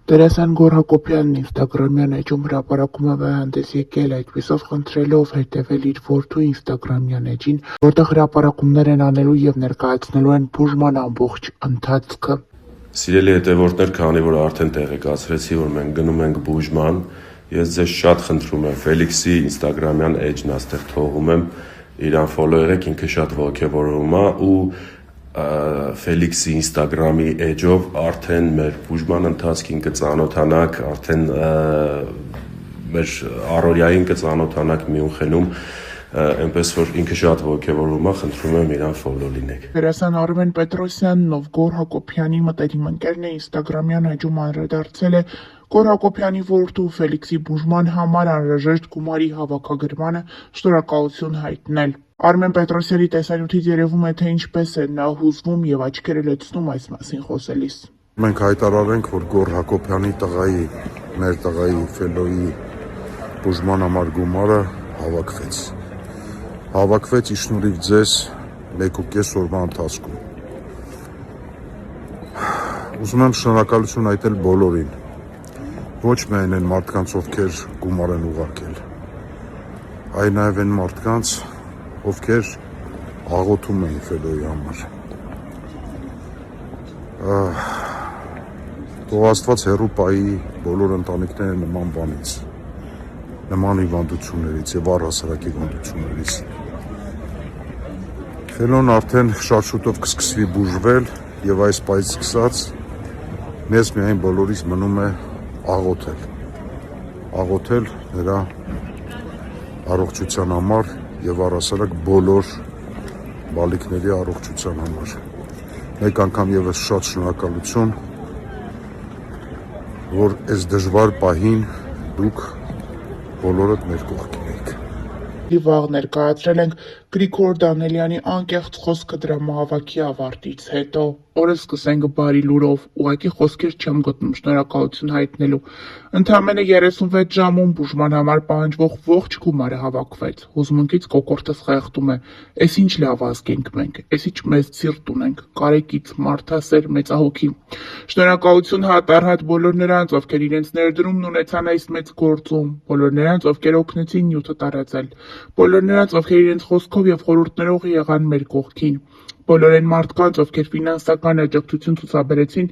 Դերասան Գոռ Հակոբյանն ինստագրամյան էջում հրապարակում է հանդես եկել, այդպիսով խնդրելով հետևել իր որդու ինստագրամյան էջին, որտեղ հրապարակումներ են անելու եւ ներկայացնելու են բուժման ամբողջ ընթացքը։ Սիրելի հետևորդներ, քանի որ արդեն տեղեկացրեցի, որ մենք գնում ենք բուժման, ես ձեզ շատ խնդրում եմ Ֆելիքսի ինստագրամյան էջն աստեղ թողում եմ, իրան ֆոլո եղեք, ինքը շատ ողջավորվում է ու Ֆելիքսի ինստագրամի էջով արդեն մեր բուժման ընթացքին կծանոթանաք, արդեն մեր առօրյային կծանոթանաք Մյունխենում, այնպես որ ինքը շատ ողջավորվում է, խնդրում եմ իրան ֆոլո լինեք։ Դերասան Արմեն Պետրոսյանն, ով Գոռ Հակոբյանի մտերիմ ընկերն է, ինստագրամյան էջում անդրադարձել է Գոռ Հակոբյանի որդու Ֆելիքսի բուժման համար անհրաժեշտ գումարի հավաքագրմանը շնորհակալություն հայտնել։ Արմեն Պետրոսյանի տեսանյութից երևում է, թե ինչպես է նա հուզվում եւ աչքերը լցնում այս մասին խոսելիս։ Մենք հայտարարենք, որ Գոռ Հակոբյանի տղայի, մեր տղայի Ֆելոյի բուժման համար գումարը հավաքվեց ի շնորհիվ ձեզ 1.5 օրվա ընթացքում։ Ուզում եմ շնորհակալություն հայտնել բոլորին, ոչ միայն այն մարդկանց, ովքեր գումար են ուղարկել, այլ նաև այն մարդկանց, ովքեր աղոթում էին Ֆելոյի համար։ Թող Աստված հեռու պահի բոլոր ընտանիքները նման բանից, նման հիվանդություններից եւ առհասարակ հիվանդություններից։ Ֆելոն արդեն շատ շուտով կսկսվի բուժվել եւ այս պայից սկսած մեզ միայն բոլորիս մնում է աղոթել նրա առողջության համար եւ առհասարակ բոլոր բալիկների առողջության համար։ Մեկ անգամ եւս շատ շնորհակալություն, որ այս դժվար պահին դուք բոլորդ մեր կողքին եք։ Վաղ ներկայացրել ենք Գրիգոր Դանելյանի անկեղծ խոսքը դրամահավաքի ավարտից հետո։ Օրը սկսենք բարի լուրով, ուղղակի խոսքեր չեմ գտնում շնորհակալություն հայտնելու։ Ընդամենը 36 ժամում բուժման համար պահանջվող ողջ գումարը հավաքվեց։ Հուզմունքից կոկորդս խեղդում է։ Էս ինչ լավ ազգ ենք մենք, էս ինչ մեծ սիրտ ունենք, կարեկից, մարդասեր, մեծահոգի։ Շնորհակալություն հատառհատ բոլոր նրանց, ովքեր իրենց ներդրումն ունեցան այս մեծ գործում, բոլոր նրանց, ովքեր օգնեցին նյութը տարածել, բոլոր նրանց, ովքեր իրենց խոսքով եւ խորհուրդներով եղան մեր կողքին, բոլոր այն մարդկանց, ովքեր ֆինանսական աջակցություն ցուցաբերեցին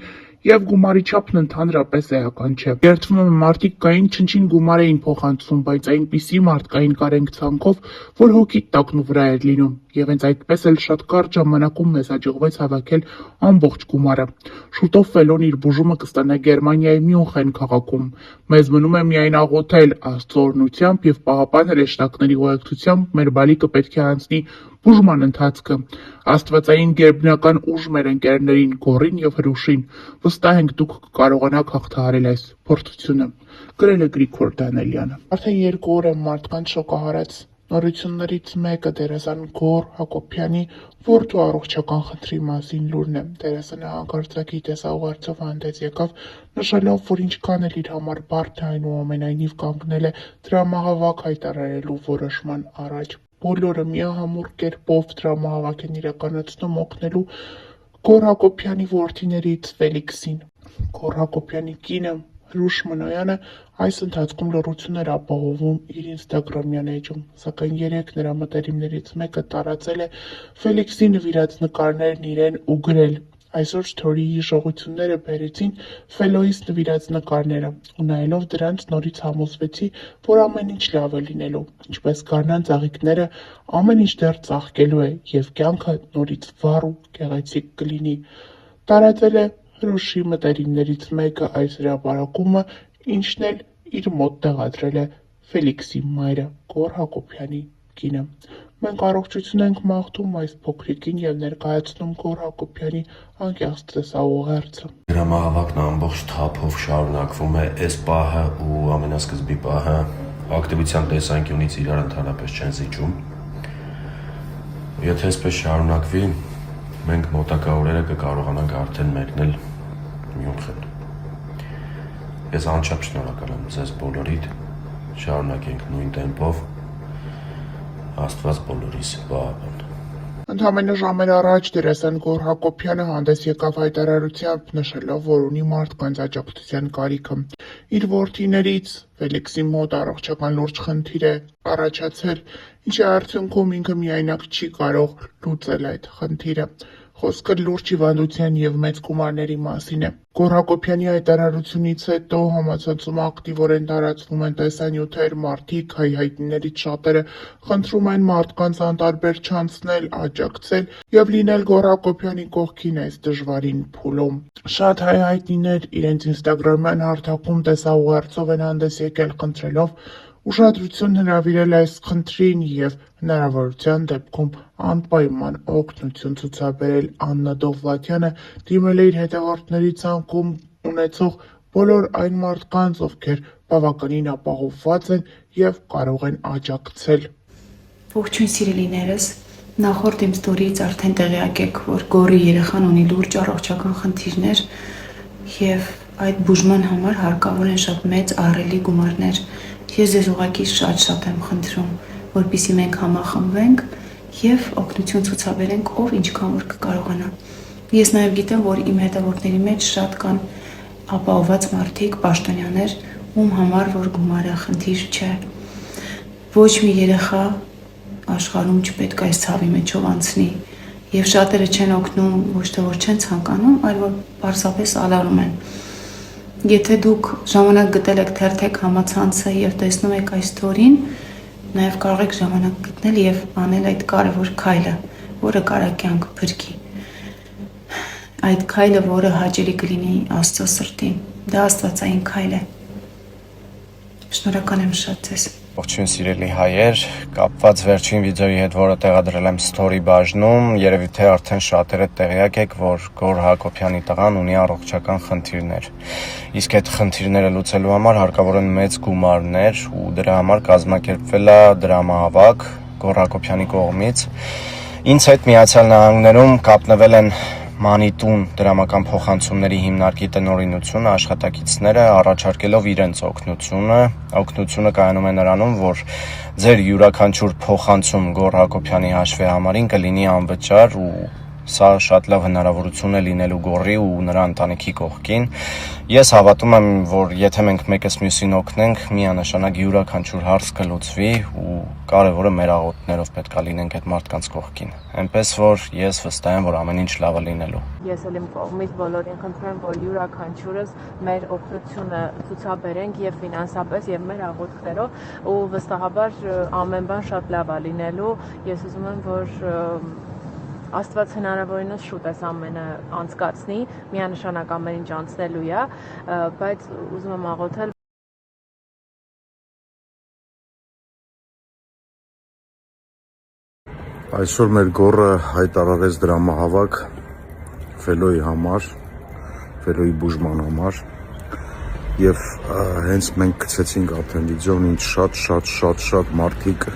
եւ գումարի չափն ընդհանրապես էական չէ։ Երդվում եմ մարդիկ կային չնչին գումար էին փոխանցում, բայց այնպիսի մարդկային կարենք ցանկով, որ հոգիդ տակն ու վրա էր լինում, եւ հենց այդպես էլ շատ կարճ ժամանակում մեզ հաջողվեց հավաքել ամբողջ գումարը։ Շուտով Ֆելոն իր բուժումը կստանա Գերմանիայի Մյունխեն քաղաքում։ Մեզ մնում է միայն աղոթել Աստծո օրհնությամբ եւ Պահապան հրեշտակների ուղեկցությամբ մեր բալիկը պետք է անցնի բուժման ընթացքը։ Աստվածային գերբնական ուժ մեր ընկերներին Գոռին եւ Հրուշին։ Վստահ ենք դուք կկարողանաք հաղթահարել այս փորձությունը։ Գրել է Գրիգոր Դանելյանը։ Արդեն 2 օր է մարդկանց շոկահարած նորություններից մեկը դերասան Գոռ Հակոբյանի որդու առողջական խնդրի մասին լուրն է։ Դերասանը հանկարծակի տեսաուղերձով հանդես եկավ, նշելով, որ ինչքան էլ իր համար բարդ է, այնուամենայնիվ կանգնել է դրամահավաք հայտարարելու որոշման առաջ։ Բոլորը միահամուռ կերպով դրամահավաք են իրականացնում օգնելու Գոռ Հակոբյանի որդիներից Ֆելիքսին։ Գոռ Հակոբյանի կինը Հրուշ Մնոյանը այս ընթացքում լռություն էր ապահովում իր ինստագրամյան էջում, սակայն երեք նրա մտերիմներից մեկը տարածել է Ֆելիքսի նվիրած նկարներն իրեն ու գրել. Այսօր Սթորիի հիշողությունները բերեցին Ֆելոյից նվիրած նկարները, ու նայելով դրանց նորից համոզվեցի, որ ամեն ինչ լավ է լինելու, ինչպես գարնան ծաղիկները, ամեն ինչ դեռ ծաղկելու է եւ կյանքը նորից վառ ու գեղեցիկ կլինի։ Տարածել է Հրուշի մտերիմներից մեկը այս հրապարակումը, ինչն էլ իր մոտ տեղադրել է Ֆելիքսի մայրը Գոռ Հակոբյանի կինը։ Մենք առողջություն ենք մաղթում այս փոքրիկին եւ ներկայացնում Գոռ Հակոբյանի անկեղծ տեսաուղերձը։ Դրամահավաքն ամբողջ թափով շարունակվում է, այս պահը ու ամենասկզբի պահը ակտիվության տեսանկյունից իրար ընդհանրապես չեն զիջում։ Եթե այսպես շարունակվի, մենք մոտակա օրերը կկարողանանք արդեն մեկնել Մյունխեն։ Ես անչափ շնորհակալ եմ ձեզ բոլորիդ, շարունակենք նույն տեմպով, Աստված բոլորիս Պահապան։ Ընդամենը ժամեր առաջ դերասան Գոռ Հակոբյանը հանդես եկավ հայտարարությամբ, նշելով, որ ունի մարդկանց աջակցության կարիքը։ Իր որդիներից Ֆելիքսի մոտ առողջական լուրջ խնդիր է առաջացել, ինչի արդյունքում ինքը միայնակ չի կարող լուծել այդ խնդիրը։ Խոսքը լուրջ հիվանդության և մեծ գումարների մասին է։ Գոռ Հակոբյանի հայտարարությունից հետո համացանցում ակտիվորեն տարածվում են տեսանյութեր, մարդիկ, հայհայտներից շատերը խնդրում են մարդկանց անտարբեր չանցնել, աջակցել և լինել Գոռ Հակոբյանի կողքին այս դժվարին փուլում։ Շատ հայհայտիներ իրենց ինստագրամյան հարթակում տեսաուղերձով են հանդես եկել խնդրելով ուշադրություն հրավիրել այս խնդրին և հնարավորության դեպքում անպայման օգնություն ցուցաբերել։ Աննա Դովլաթյանը դիմել է իր հետևորդների ցանկում ունեցող բոլոր այն մարդկանց, ովքեր բավականին ապահովված են և կարող են աջակցել։ Ողջույն սիրելիներս, նախորդ իմ ստորից արդեն տեղյակ եք, որ Գոռի երեխան ունի լուրջ առողջական խնդիրներ և այդ բուժման համար հարկավոր են շատ մեծ ահռելի գումարներ։ Ես ձեզ ուղղակի շատ եմ խնդրում, որպեսզի մենք համախմբվենք և օգնություն ցուցաբերենք, ով ինչքան որ կկարողանա։ Ես նաև գիտեմ, որ իմ հետևորդների մեջ շատ կան ապահովված մարդիկ, պաշտոնյաներ, ում համար որ գումարը խնդիր չէ։ Ոչ մի երեխա աշխարհում չպետք է այս ցավի մեջով անցնի, եւ շատերը չեն օգնում, ոչ թե որ չեն ցանկանում, այլ որ պարզապես ալարում են։ Եթե դուք ժամանակ գտել եք թերթեք համացանցը եւ տեսնում եք այս ստորին, նաեւ կարող եք ժամանակ գտնել եւ անել այդ կարևոր քայլը, որը կարա կյանք փրկի։ Այդ քայլը, որը հաճելի կլինի Աստծո սրտին, դա աստվածային քայլ է։ Շնորհակալ եմ շատ ձեզ։ Ողջույն սիրելի հայեր, կապված վերջին վիդեոյի հետ, որը տեղադրել եմ story բաժնում, երևի թե արդեն շատերը տեղյակ եք, որ Գոռ Հակոբյանի տղան ունի առողջական խնդիրներ։ Իսկ այդ խնդիրները լուծելու համար հարկավոր են մեծ գումարներ ու դրա համար կազմակերպվել է դրամահավաք Գոռ Հակոբյանի կողմից։ Ինձ հետ Միացյալ Նահանգներում կապնվել են Մանիտուն դրամական փոխանցումների հիմնարկի տնօրինությունը, աշխատակիցները առաջարկելով իրենց օգնությունը կայանում է նրանում, որ ձեր յուրաքանչյուր փոխանցում Գոռ Հակոբյանի հաշվի համարին կլինի անվճար ու սա շատ լավ հնարավորություն է լինելու Գոռի ու նրա ընտանիքի կողքին։ Ես հավատում եմ, որ եթե մենք մեկս մյուսին օգնենք, միանշանակ յուրաքանչյուր հարց կլուծվի ու կարևորը մեր աղոթներով պետք է լինենք այդ մարդկանց կողքին։ Այնպես որ ես վստահ եմ, որ ամեն ինչ լավ է լինելու։ Ես էլ իմ կողմից բոլորին խնդրեմ, որ յուրաքանչյուրս մեր օգնությունը ցուցաբերենք եւ ֆինանսապես եւ մեր աղոթքներով ու վստահաբար ամեն բան շատ լավ է լինելու։ Ես ուզում եմ, որ Աստված հնարավորինս շուտ էս ամենը անցկացնի, միանշանակ ամեն ինչ անցնելու է, բայց ուզում եմ աղոթել Այսօր մեր Գոռը հայտարարեց դրամահավաք Ֆելոյի համար, Ֆելոյի բուժման համար եւ հենց մենք գցեցինք արդեն վիդեոն, ինչ շատ մարդիկ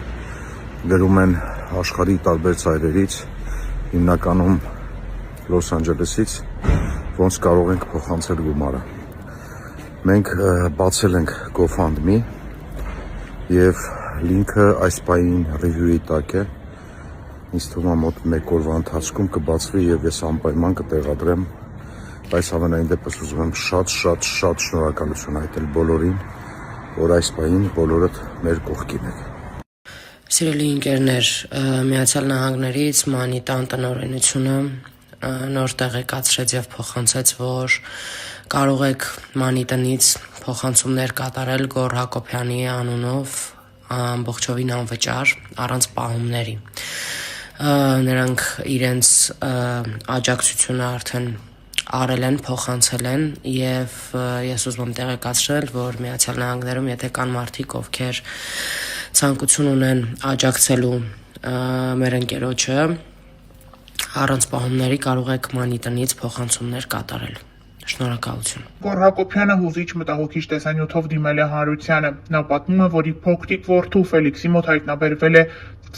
գրում են աշխարհի տարբեր ծայրերից, հիմնականում Լոս Անջելեսից, ոնց կարող ենք փոխանցել գումարը։ Մենք բացել ենք GoFundMe եւ լինքը այս պահին ռիվյուի տակ է։ Ինձ թվում է մոտ 1 օրվա ընթացքում կբացվի եւ ես անպայման կտեղադրեմ, բայց ամենայն դեպս ուզում եմ շատ շնորհակալություն հայտնել բոլորին, որ այս պահին բոլորդ մեր կողքին եք։ Սիրելի ընկերներ, Միացյալ Նահանգներից Մանիտան տնօրինությունը նոր տեղեկացրեց եւ փոխանցեց, որ կարող եք Մանիտնից փոխանցումներ կատարել Գոռ Հակոբյանի անունով ամբողջովին անվճար, առանց պահումների։ Նրանք իրենց աջակցությունը արդեն արել են, փոխանցել են եւ ես ուզում եմ տեղեկացնել, որ Միացյալ Նահանգներում եթե կան մարդիկ, ովքեր ցանկություն ունեն աջակցելու մեր ընկերոջը, առանց պահումների կարող եք Մանիտնից փոխանցումներ կատարել։ Շնորհակալություն։ Գոռ Հակոբյանը հուզիչ մտահոգիչ տեսանյութով դիմել է հանրությանը։ Նա պատմում է, որ իր փոքրիկ որդու Ֆելիքսի մոտ հայտնաբերվել է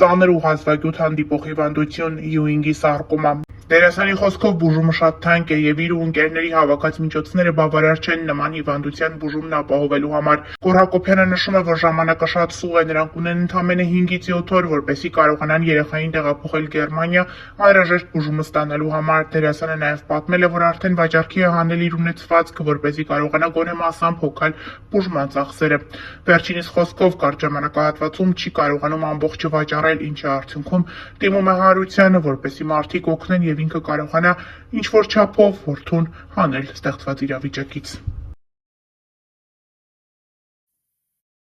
ծանր ու հազվագյուտ հանդիպող հիվանդություն Յուինգի սարկոմա։ Դերասանի խոսքով բուժումը շատ թանկ է եւ իր ու ընկերների հավաքած միջոցները բավարար չեն նման հիվանդության բուժումն ապահովելու համար։ Գոռ Հակոբյանը նշում է, որ ժամանակը շատ սուղ է, նրանք ունեն ընդամենը 5-ից 7 օր, որպեսզի կարողանան երեխային տեղափոխել Գերմանիա անհրաժեշտ բուժումը ստանալու համար։ Դերասանը նաեւ պատմել է, որ արդեն վաճառքի է հանել իր ունեցվածքը, որպեսզի կարողանա գոնե մասամբ հոգալ բուժման ծախսերը։ Վերջինիս խոսքով կարճ ժամանակահատվածում չի կարողանում ամբողջը վաճառել, ինչի արդյունքում դիմում է հանրությանը, որպեսզի մարդիկ օգնեն եւ ինքը կարողանա ինչ-որ չափով որդուն հանել ստեղծված իրավիճակից։